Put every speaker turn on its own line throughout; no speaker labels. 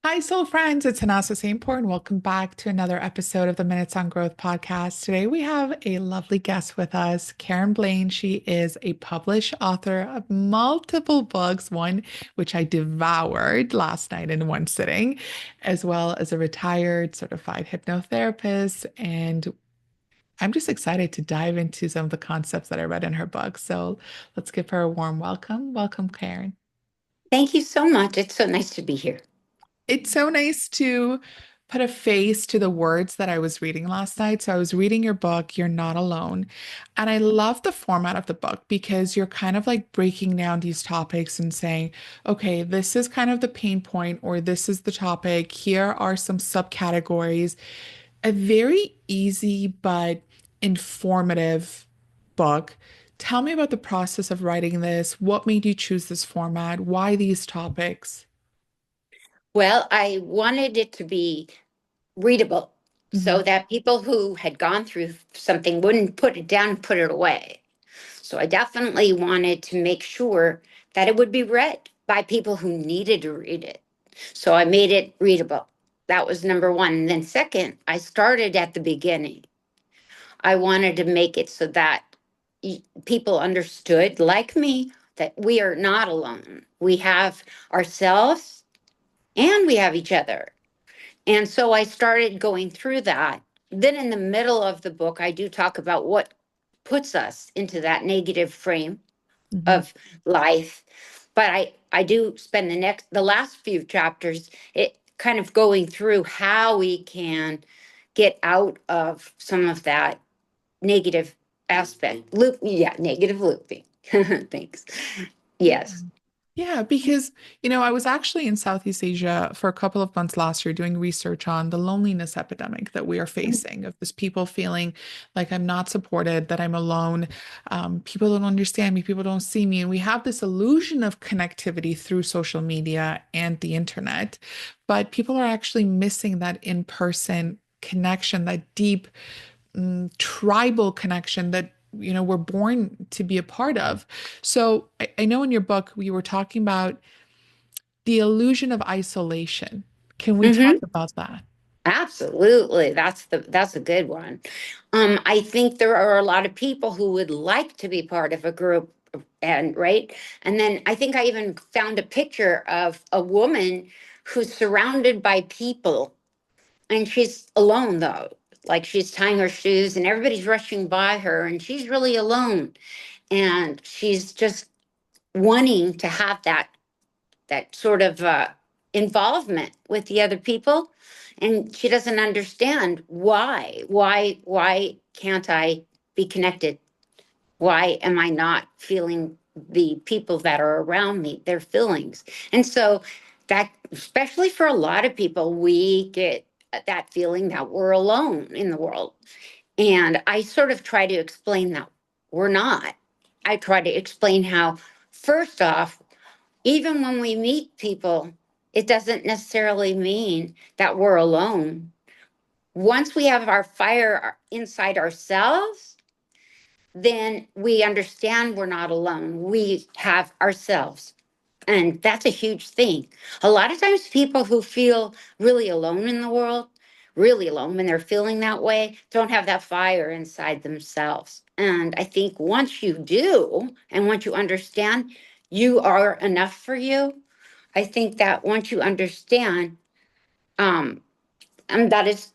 Hi, soul friends. It's Tannaz Hosseinpour, and welcome back to another episode of the Minutes on Growth podcast. Today, we have a lovely guest with us, Karen Blaine. She is a published author of multiple books, one which I devoured last night in one sitting, as well as a retired certified hypnotherapist. And I'm just excited to dive into some of the concepts that I read in her book. So let's give her a warm welcome. Welcome, Karen.
Thank you so much. It's so nice to be here.
It's so nice to put a face to the words that I was reading last night. So I was reading your book, You're Not Alone. And I love the format of the book because you're kind of like breaking down these topics and saying, okay, this is kind of the pain point, or this is the topic. Here are some subcategories. A very easy but informative book. Tell me about the process of writing this. What made you choose this format? Why these topics?
Well, I wanted it to be readable so
Mhm.
that people who had gone through something wouldn't put it down and put it away. So I definitely wanted to make sure that it would be read by people who needed to read it. So I made it readable. That was number one. And then, second, I started at the beginning. I wanted to make it so that people understood, like me, that we are not alone. We have ourselves and we have each other. And so I started going through that. Then in the middle of the book, I do talk about what puts us into that negative frame
Mhm.
of life. But I do spend the last few chapters it kind of going through how we can get out of some of that negative aspect. Negative looping. Thanks. Yes.
Yeah, because, I was actually in Southeast Asia for a couple of months last year doing research on the loneliness epidemic that we are facing, of this people feeling like I'm not supported, that I'm alone. People don't understand me, people don't see me. And we have this illusion of connectivity through social media and the internet, but people are actually missing that in-person connection, that deep tribal connection that we're born to be a part of. So I know in your book you were talking about the illusion of isolation. Can we talk
Hmm.
about that?
Absolutely. That's a good one. I think there are a lot of people who would like to be part of a group and right. And then I think I even found a picture of a woman who's surrounded by people and she's alone though. Like she's tying her shoes and everybody's rushing by her and she's really alone. And she's just wanting to have that sort of involvement with the other people, and she doesn't understand why can't I be connected? Why am I not feeling the people that are around me, their feelings? And so that, especially for a lot of people, we get that feeling that we're alone in the world. And I sort of try to explain that we're not. I try to explain how, first off, even when we meet people, it doesn't necessarily mean that we're alone. Once we have our fire inside ourselves, then we understand we're not alone. We have ourselves. And that's a huge thing. A lot of times, people who feel really alone in the world, really alone when they're feeling that way, don't have that fire inside themselves. And I think once you do, and once you understand you are enough for you, I think that once you understand, um, and that is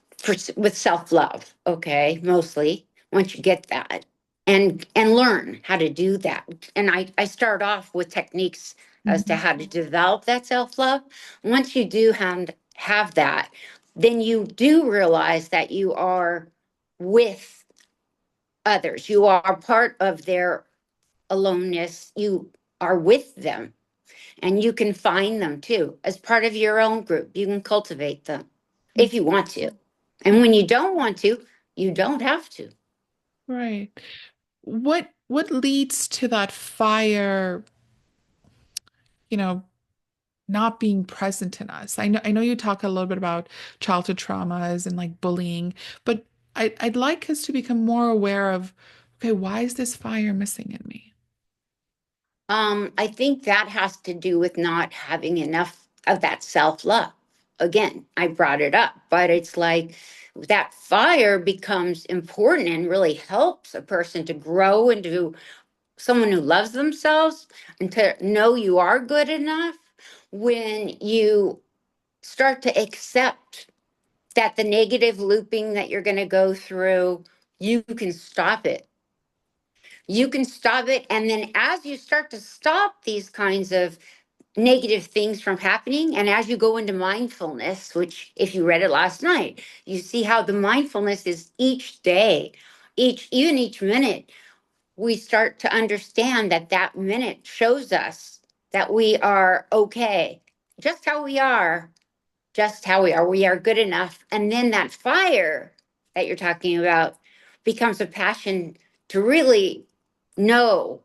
with self love, okay, mostly once you get that and learn how to do that. And I start off with techniques as to
Mhm.
how to develop that self love. Once you do have that, then you do realize that you are with others. You are part of their aloneness. You are with them and you can find them too as part of your own group. You can cultivate them if you want to. And when you don't want to, you don't have to.
Right. What leads to that fire, you know, not being present in us? I know you talk a little bit about childhood traumas and like bullying, but I'd like us to become more aware of, okay, why is this fire missing in me?
I think that has to do with not having enough of that self love. again, I brought it up, but it's like that fire becomes important and really helps a person to grow into someone who loves themselves and to know you are good enough when you start to accept that the negative looping that you're going to go through, you can stop it. You can stop it. And then as you start to stop these kinds of negative things from happening, and as you go into mindfulness, which if you read it last night, you see how the mindfulness is each day, even each minute, we start to understand that that minute shows us that we are okay, just how we are, just how we are. We are good enough. And then that fire that you're talking about becomes a passion to really know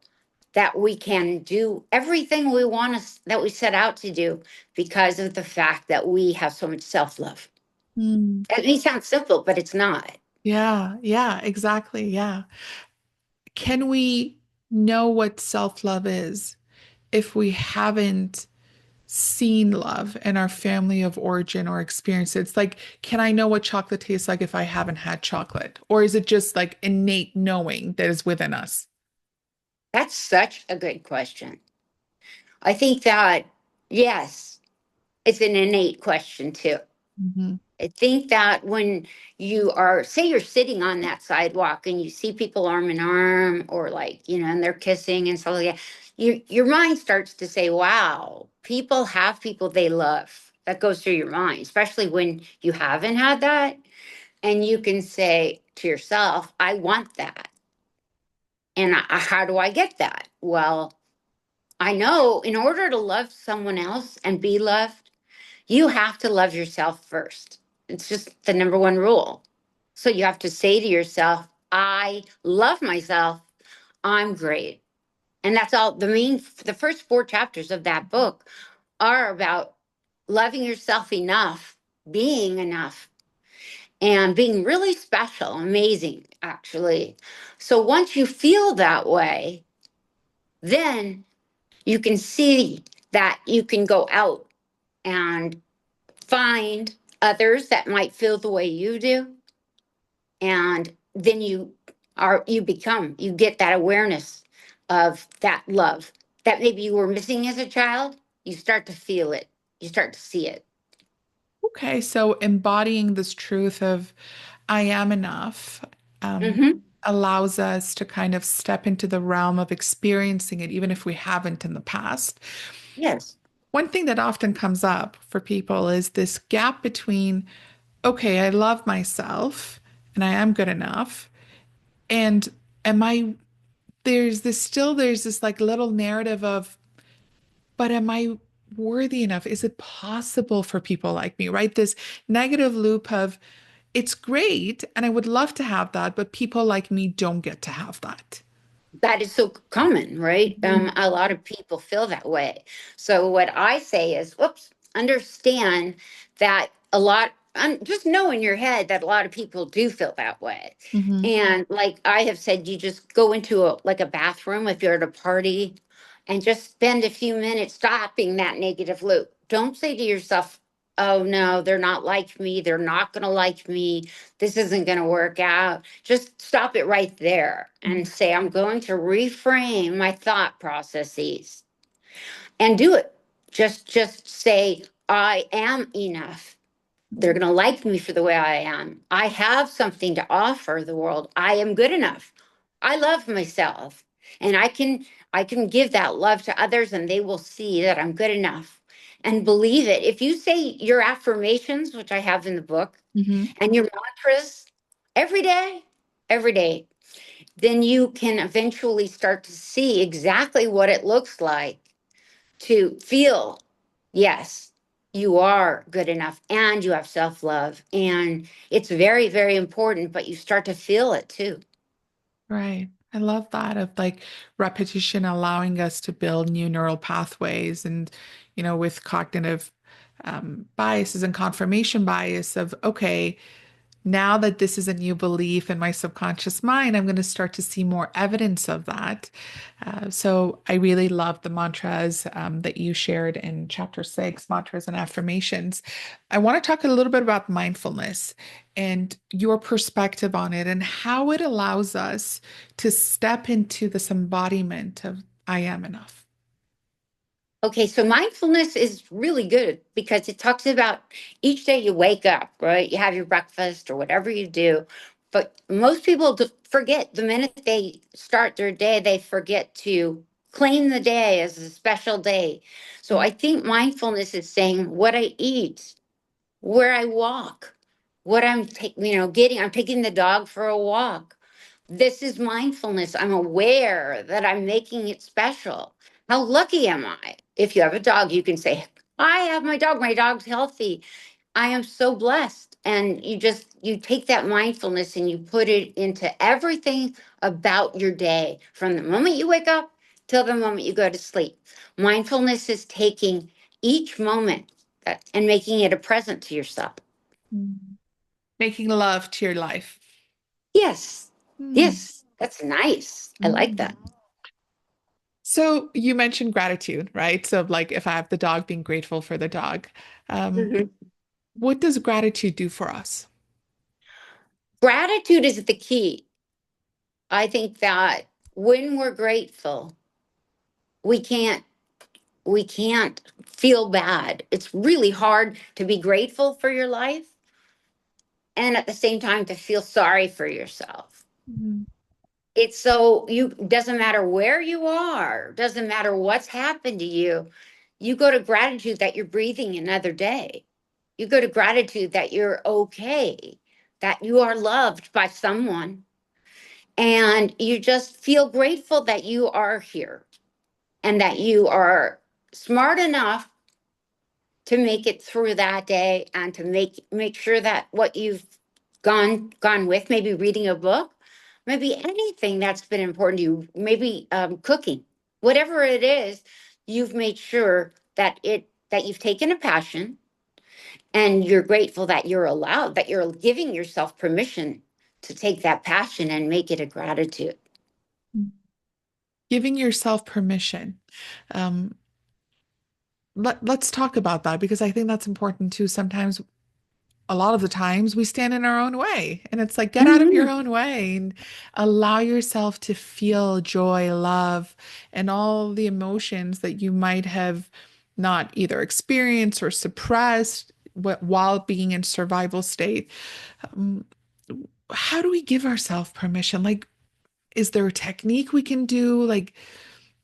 that we can do everything we want to, that we set out to do because of the fact that we have so much self-love.
Mm.
It may sound simple, but it's not.
Yeah, yeah, exactly. Yeah. Can we know what self-love is if we haven't seen love in our family of origin or experience it? It's like, can I know what chocolate tastes like if I haven't had chocolate? Or is it just like innate knowing that is within us?
That's such a good question. I think that, yes, it's an innate question too.
Hmm.
I think that when you are, say, you're sitting on that sidewalk and you see people arm in arm, or like, and they're kissing and stuff like that, your mind starts to say, wow, people have people they love. That goes through your mind, especially when you haven't had that. And you can say to yourself, I want that. And how do I get that? Well, I know in order to love someone else and be loved, you have to love yourself first. It's just the number one rule. So you have to say to yourself, I love myself. I'm great. And that's all the first four chapters of that book are about loving yourself enough, being enough, and being really special, amazing, actually. So once you feel that way, then you can see that you can go out and find others that might feel the way you do, and then you get that awareness of that love that maybe you were missing as a child. You start to feel it, you start to see it.
Okay, so embodying this truth of I am enough um,
Mm-hmm.
allows us to kind of step into the realm of experiencing it, even if we haven't in the past.
Yes.
One thing that often comes up for people is this gap between, okay, I love myself and I am good enough. And am I, there's this like little narrative of, but am I worthy enough? Is it possible for people like me, right? This negative loop of, it's great and I would love to have that, but people like me don't get to have that.
That is so common, right?
Mhm.
A lot of people feel that way. So what I say is, whoops, understand that just know in your head that a lot of people do feel that way.
Mhm.
And like I have said, you just go into a bathroom if you're at a party and just spend a few minutes stopping that negative loop. Don't say to yourself, oh no, they're not like me. They're not going to like me. This isn't going to work out. Just stop it right there and say, I'm going to reframe my thought processes and do it. Just say, I am enough. They're
Mhm.
going to like me for the way I am. I have something to offer the world. I am good enough. I love myself. And I can give that love to others and they will see that I'm good enough. And believe it. If you say your affirmations, which I have in the book,
Mhm.
and your mantras every day, every day, then you can eventually start to see exactly what it looks like to feel, yes, you are good enough and you have self love. And it's very, very important, but you start to feel it too.
Right. I love that of like repetition allowing us to build new neural pathways and, with cognitive biases and confirmation bias of, okay, now that this is a new belief in my subconscious mind, I'm going to start to see more evidence of that. So I really love the mantras that you shared in chapter 6, mantras and affirmations. I want to talk a little bit about mindfulness and your perspective on it and how it allows us to step into this embodiment of I am enough.
Okay, so mindfulness is really good because it talks about each day you wake up, right? You have your breakfast or whatever you do. But most people forget the minute they start their day, they forget to claim the day as a special day. So I think mindfulness is saying what I eat, where I walk, what I'm getting. I'm taking the dog for a walk. This is mindfulness. I'm aware that I'm making it special. How lucky am I? If you have a dog, you can say, I have my dog. My dog's healthy. I am so blessed. And you take that mindfulness and you put it into everything about your day from the moment you wake up till the moment you go to sleep. Mindfulness is taking each moment and making it a present to yourself.
Mm. Making love to your life.
Yes.
Mm.
Yes. That's nice. I like
Mm.
that.
So you mentioned gratitude, right? So like if I have the dog, being grateful for the dog. Um,
Mhm.
what does gratitude do for us?
Gratitude is the key. I think that when we're grateful, we can't we can't feel bad. It's really hard to be grateful for your life and at the same time to feel sorry for yourself.
Mhm.
It's so you doesn't matter where you are, doesn't matter what's happened to you. You go to gratitude that you're breathing another day. You go to gratitude that you're okay, that you are loved by someone, and you just feel grateful that you are here and that you are smart enough to make it through that day and to make sure that what you've gone with, maybe reading a book, maybe anything that's been important to you, maybe cooking, whatever it is, you've made sure that you've taken a passion and you're grateful that you're allowed, that you're giving yourself permission to take that passion and make it a gratitude.
Giving yourself permission. Um, let's talk about that because I think that's important too. Sometimes, a lot of the times, we stand in our own way, and it's like, get out of your
Mhm.
own way and allow yourself to feel joy, love, and all the emotions that you might have not either experienced or suppressed while being in survival state. Um, how do we give ourselves permission? Like, is there a technique we can do? Like,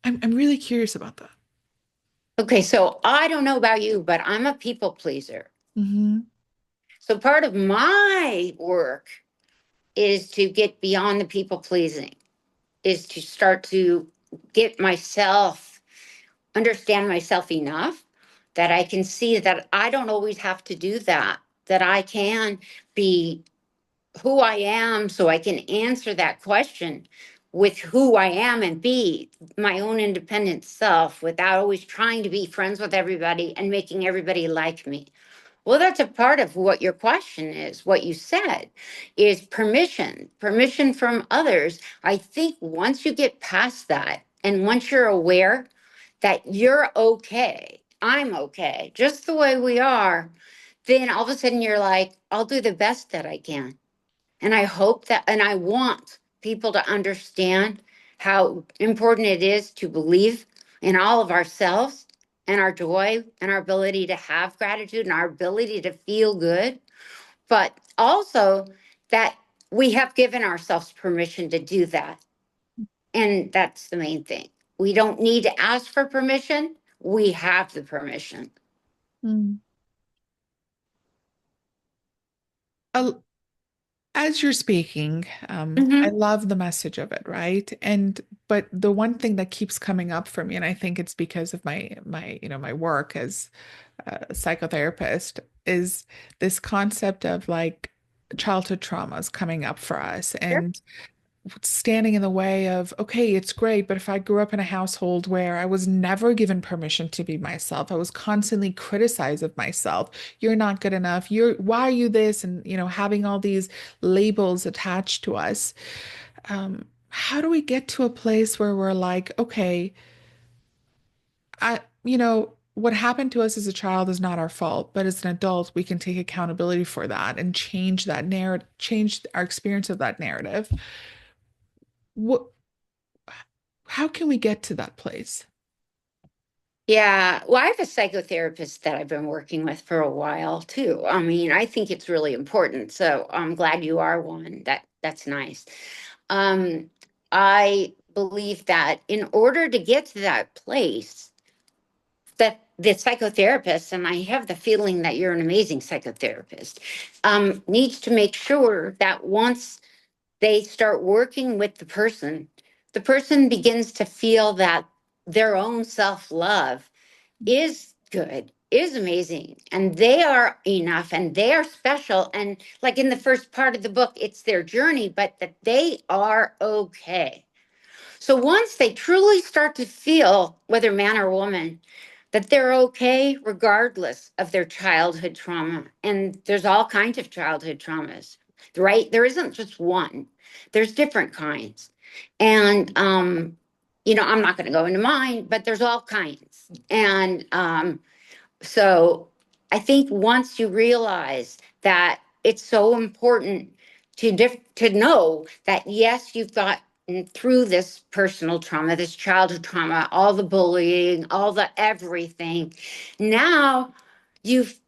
I'm really curious about that.
Okay, so I don't know about you, but I'm a people pleaser.
Hmm.
So part of my work is to get beyond the people pleasing, is to start to get myself, understand myself enough that I can see that I don't always have to do that, that I can be who I am so I can answer that question with who I am and be my own independent self without always trying to be friends with everybody and making everybody like me. Well, that's a part of what your question is. What you said is permission, permission from others. I think once you get past that and once you're aware that you're okay, I'm okay, just the way we are, then all of a sudden you're like, I'll do the best that I can. And I hope that, and I want people to understand how important it is to believe in all of ourselves and our joy and our ability to have gratitude and our ability to feel good, but also that we have given ourselves permission to do that. And that's the main thing. We don't need to ask for permission, we have the permission.
Mm. As you're speaking, I
Mhm.
love the message of it, right? And but the one thing that keeps coming up for me, and I think it's because of my work as a psychotherapist, is this concept of like childhood traumas coming up for us.
Sure.
And standing in the way of, okay, it's great, but if I grew up in a household where I was never given permission to be myself, I was constantly criticized of myself. You're not good enough. Why are you this? And, having all these labels attached to us. How do we get to a place where we're like, okay, what happened to us as a child is not our fault, but as an adult, we can take accountability for that and change that narrative, change our experience of that narrative. What How can we get to that place?
Yeah, well, I have a psychotherapist that I've been working with for a while too. I mean, I think it's really important. So I'm glad you are one. That's nice. Um, I believe that in order to get to that place, that the psychotherapist, and I have the feeling that you're an amazing psychotherapist, needs to make sure that once they start working with the person begins to feel that their own self love is good, is amazing, and they are enough and they are special. And like in the first part of the book, it's their journey, but that they are okay. So once they truly start to feel, whether man or woman, that they're okay regardless of their childhood trauma, and there's all kinds of childhood traumas, right? There isn't just one, there's different kinds. And, I'm not going to go into mine, but there's all kinds. And so I think once you realize that it's so important to know that yes, you've got through this personal trauma, this childhood trauma, all the bullying, all the everything. Now you've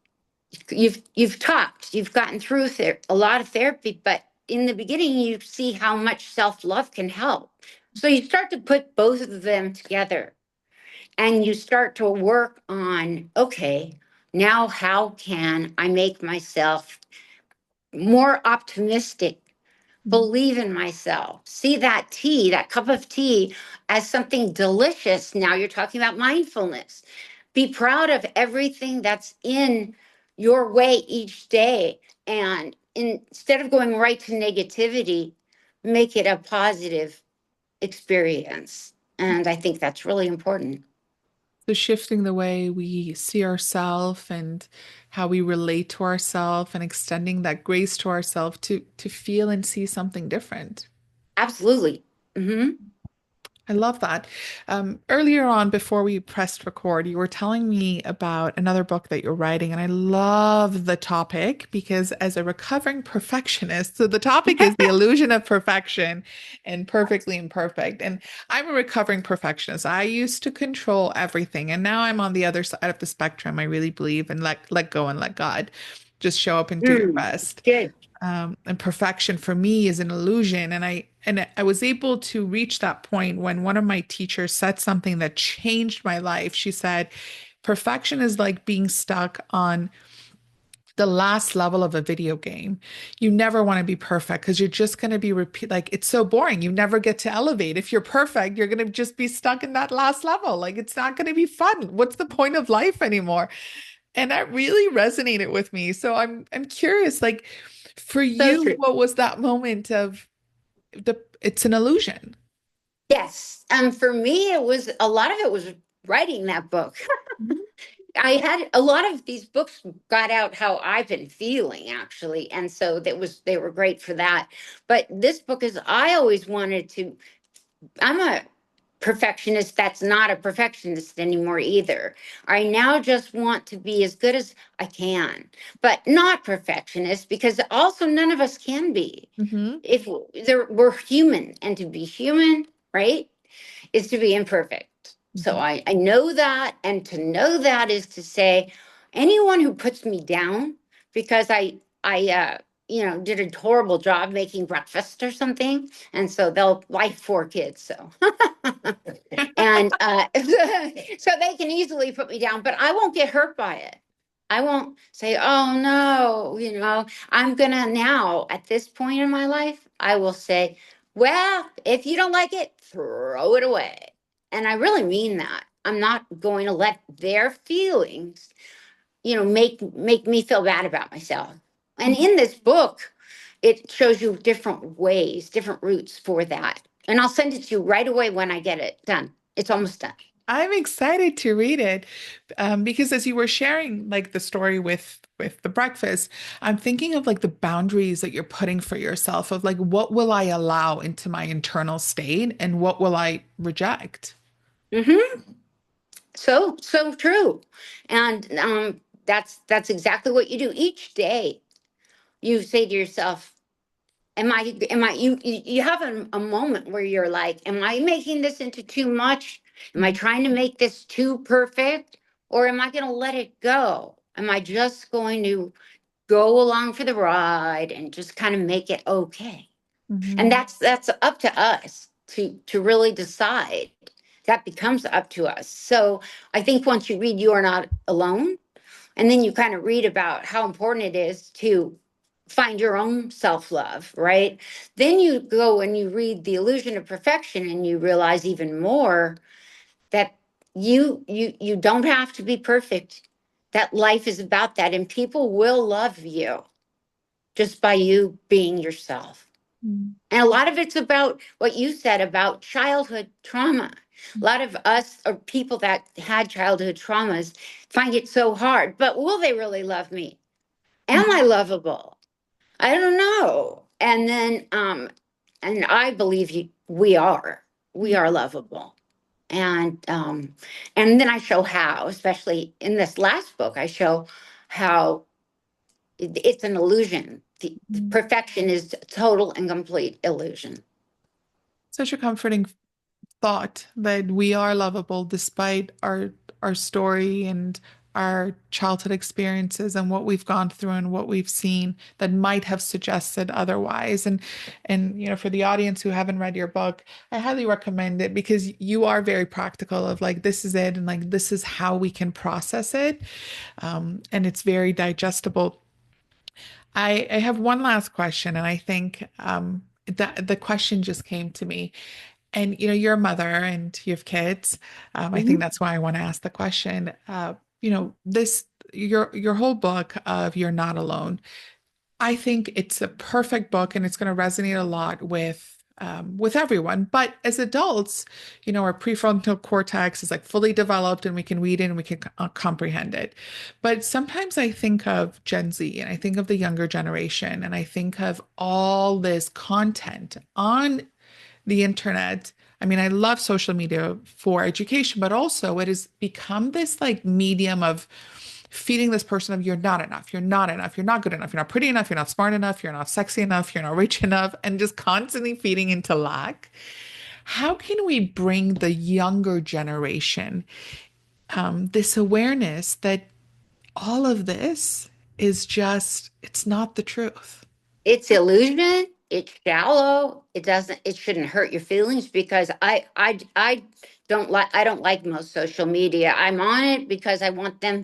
you've talked, you've gotten through a lot of therapy, but in the beginning you see how much self-love can help. So you start to put both of them together and you start to work on, okay, now how can I make myself more optimistic, believe in myself, see that tea, that cup of tea as something delicious. Now you're talking about mindfulness. Be proud of everything that's in your way each day. And instead of going right to negativity, make it a positive experience. And I think that's really important.
So shifting the way we see ourselves and how we relate to ourselves and extending that grace to ourselves to feel and see something different.
Absolutely. Hmm.
I love that. Earlier on, before we pressed record, you were telling me about another book that you're writing, and I love the topic because as a recovering perfectionist, so the topic is the illusion of perfection and perfectly imperfect. And I'm a recovering perfectionist. I used to control everything, and now I'm on the other side of the spectrum. I really believe in let go and let God. Just show up and do your
Mm,
best.
good.
And perfection for me is an illusion. And I was able to reach that point when one of my teachers said something that changed my life. She said, perfection is like being stuck on the last level of a video game. You never want to be perfect because you're just going to be repeat like it's so boring. You never get to elevate. If you're perfect, you're going to just be stuck in that last level. Like it's not going to be fun. What's the point of life anymore? And that really resonated with me. So I'm curious, like for
So
you,
true.
what was that moment of it's an illusion?
Yes. For me, it was a lot of it was writing that book.
Mhm.
I had a lot of these books got out how I've been feeling actually. And so they were great for that. But this book is I always wanted to, I'm a perfectionist that's not a perfectionist anymore either. I now just want to be as good as I can, but not perfectionist because also none of us can be.
Mhm.
If we're human, and to be human, right, is to be imperfect. So
Mhm.
I know that, and to know that is to say, anyone who puts me down because I did a horrible job making breakfast or something, and so they'll like 4 kids, so and so they can easily put me down, but I won't get hurt by it. I won't say, oh no, I'm gonna now at this point in my life, I will say, well, if you don't like it, throw it away. And I really mean that. I'm not going to let their feelings, make me feel bad about myself. And in this book, it shows you different ways, different routes for that. And I'll send it to you right away when I get it done. It's almost done.
I'm excited to read it because as you were sharing like the story with the breakfast, I'm thinking of like the boundaries that you're putting for yourself of like what will I allow into my internal state and what will I reject?
Hmm. So true. And that's exactly what you do each day. You say to yourself, you have a moment where you're like, am I making this into too much? Am I
Mhm,
trying to make this too perfect? Or am I going to let it go? Am I just going to go along for the ride and just kind of make it okay? And
mhm,
that's up to us to really decide. That becomes up to us. So I think once you read You Are Not Alone, and then you kind of read about how important it is to find your own self-love, right? Then you go and you read The Illusion of Perfection and you realize even more that you don't have to be perfect. That life is about that, and people will love you just by you being yourself.
mhm,
And a lot of it's about what you said about childhood trauma. A lot of us or people that had childhood traumas find it so hard. But will they really love me? Am I
mhm,
lovable? I don't know. And I believe we are. We are lovable. And and then I show how, especially in this last book, I show how it's an illusion. The
mhm.
perfection is total and complete illusion.
Such a comforting thought that we are lovable despite our story and our childhood experiences and what we've gone through and what we've seen that might have suggested otherwise. And you know, for the audience who haven't read your book, I highly recommend it because you are very practical of like this is it and like this is how we can process it. And it's very digestible. I have one last question, and I think that the question just came to me. And you know, you're a mother and you have kids. I think
Mhm.
that's why I want to ask the question. You know, this your whole book of You're Not Alone. I think it's a perfect book, and it's going to resonate a lot with everyone. But as adults, you know, our prefrontal cortex is like fully developed, and we can read it and we can comprehend it. But sometimes I think of Gen Z, and I think of the younger generation, and I think of all this content on the internet. I mean, I love social media for education, but also it has become this like medium of feeding this person of you're not enough, you're not enough, you're not good enough, you're not pretty enough, you're not smart enough, you're not sexy enough, you're not rich enough, and just constantly feeding into lack. How can we bring the younger generation this awareness that all of this is just, it's not the truth?
It's illusion. It's shallow. It shouldn't hurt your feelings because I don't like most social media. I'm on it because I want them,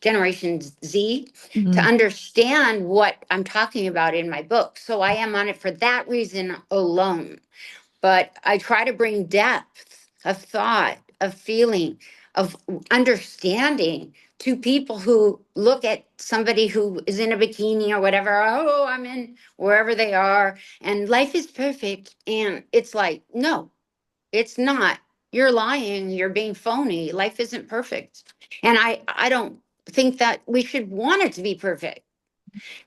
Generation Z, to
Mhm,
understand what I'm talking about in my book. So I am on it for that reason alone. But I try to bring depth of thought, of feeling, of understanding to people who look at somebody who is in a bikini or whatever. Oh, I'm in wherever they are, and life is perfect. And it's like, no, it's not. You're lying. You're being phony. Life isn't perfect. And I don't think that we should want it to be perfect.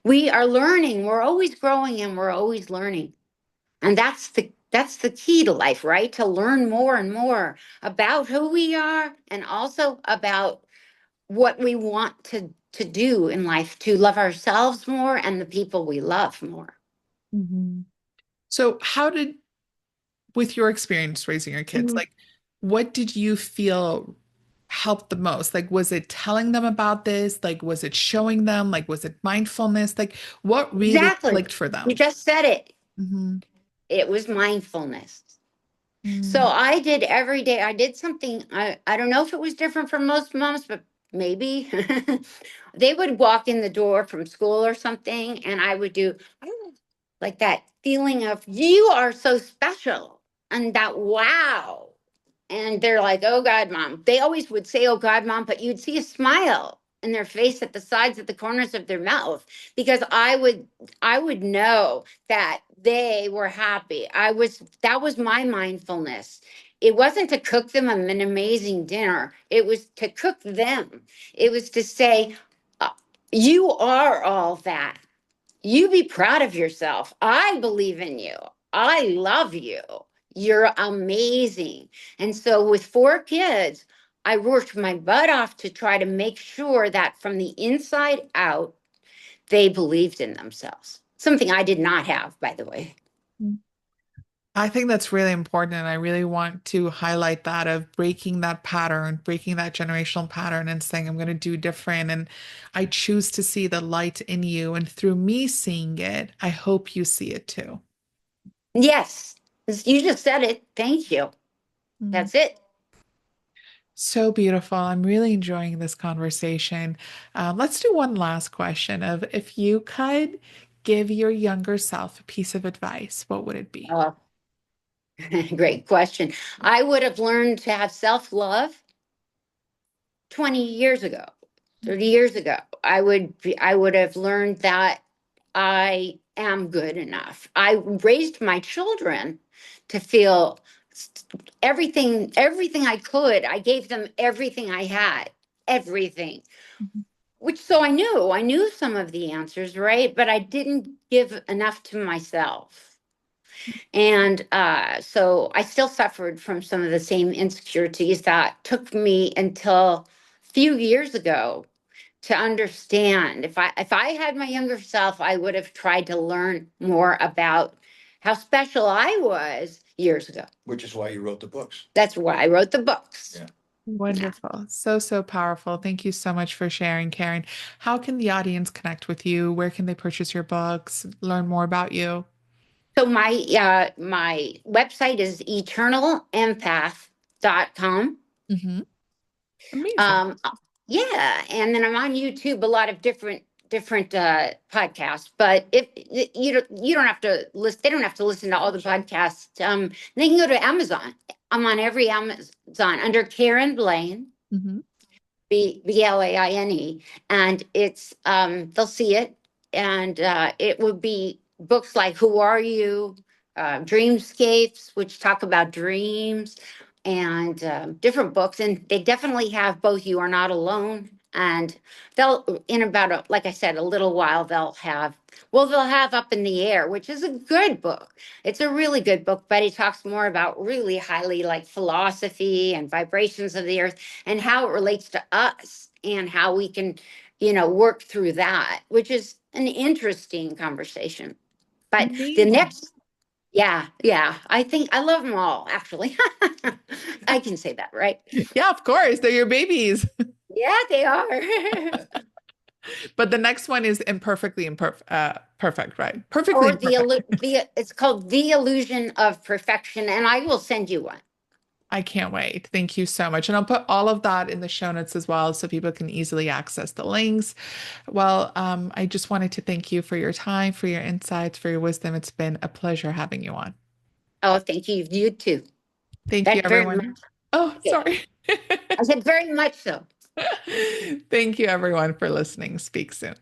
We are learning. We're always growing and we're always learning. And that's the key to life, right? To learn more and more about who we are and also about what we want to do in life, to love ourselves more and the people we love more.
mhm. So, how did with your experience raising your kids,
Mhm.
like what did you feel helped the most? Like, was it telling them about this? Like, was it showing them? Like, was it mindfulness? Like, what really
Exactly.
clicked for
You
them?
just said it.
Hmm.
It was mindfulness. So
Mm,
I did every day. I did something. I don't know if it was different from most moms, but maybe they would walk in the door from school or something, and I would do like that feeling of you are so special and that wow. And they're like, oh God, mom. They always would say, oh God, mom, but you'd see a smile. in their face at the sides at the corners of their mouth because I would know that they were happy. That was my mindfulness. It wasn't to cook them an amazing dinner. It was to cook them. It was to say, uh, you are all that. You be proud of yourself. I believe in you. I love you. You're amazing. And so with 4 kids, I worked my butt off to try to make sure that from the inside out, they believed in themselves. Something I did not have, by the way.
I think that's really important. And I really want to highlight that of breaking that pattern, breaking that generational pattern and saying, I'm going to do different. And I choose to see the light in you. And through me seeing it, I hope you see it too.
Yes, you just said it. Thank you.
Mm.
That's it.
So beautiful. I'm really enjoying this conversation. Let's do one last question of if you could give your younger self a piece of advice, what would it be?
Oh, great question. I would have learned to have self love 20 years ago, 30 years ago. I would have learned that I am good enough. I raised my children to feel everything I could. I gave them everything I had, everything.
Mhm.
Which so I knew some of the answers, right? But I didn't give enough to myself. And so I still suffered from some of the same insecurities that took me until a few years ago to understand. If I had my younger self, I would have tried to learn more about how special I was years ago. Which is why you wrote the books. That's why I wrote the books. Yeah. Yeah.
Wonderful. So, so powerful. Thank you so much for sharing, Karen. How can the audience connect with you? Where can they purchase your books, learn more about you?
So my website is eternalempath.com.
Hmm. Amazing.
Um, yeah, and then I'm on YouTube, a lot of different podcasts. But if you don't have to listen, they don't have to listen to all the podcasts. They can go to Amazon. I'm on every Amazon under Karen Blaine.
Hmm.
Blaine, and it's they'll see it, and it would be books like Who Are You, Dreamscapes, which talk about dreams, and different books, and they definitely have both You Are Not Alone, and they'll in about like I said, a little while they'll have Up in the Air, which is a good book. It's a really good book, but it talks more about really highly like philosophy and vibrations of the earth and how it relates to us and how we can, work through that, which is an interesting conversation. But the
Amazing.
next, yeah, yeah, I think I love them all, actually. I can say that, right?
Yeah, of course. They're your babies.
Yeah, they are.
But the next one is perfect, right? Perfectly
Or
imperfect.
it's called The Illusion of Perfection, and I will send you one.
I can't wait. Thank you so much. And I'll put all of that in the show notes as well so people can easily access the links. Well, I just wanted to thank you for your time, for your insights, for your wisdom. It's been a pleasure having you on.
Oh, thank you. You too.
Thank you,
That very
everyone.
much.
Oh,
Okay.
sorry.
I said very much so.
Thank you, everyone, for listening. Speak soon.